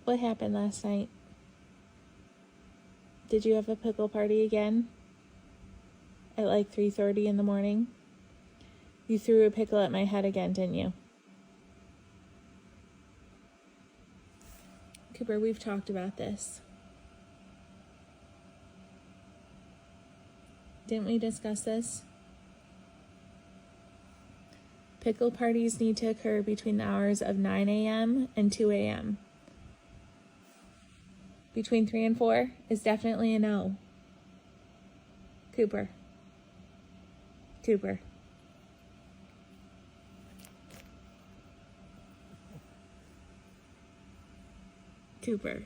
What happened last night? Did you have a pickle party again? At like 3:30 in the morning? You threw a pickle at my head again, didn't you? Cooper, we've talked about this. Didn't we discuss this? Pickle parties need to occur between the hours of 9 a.m. and 2 a.m. Between 3 and 4 is definitely a no. Cooper. Cooper. Cooper.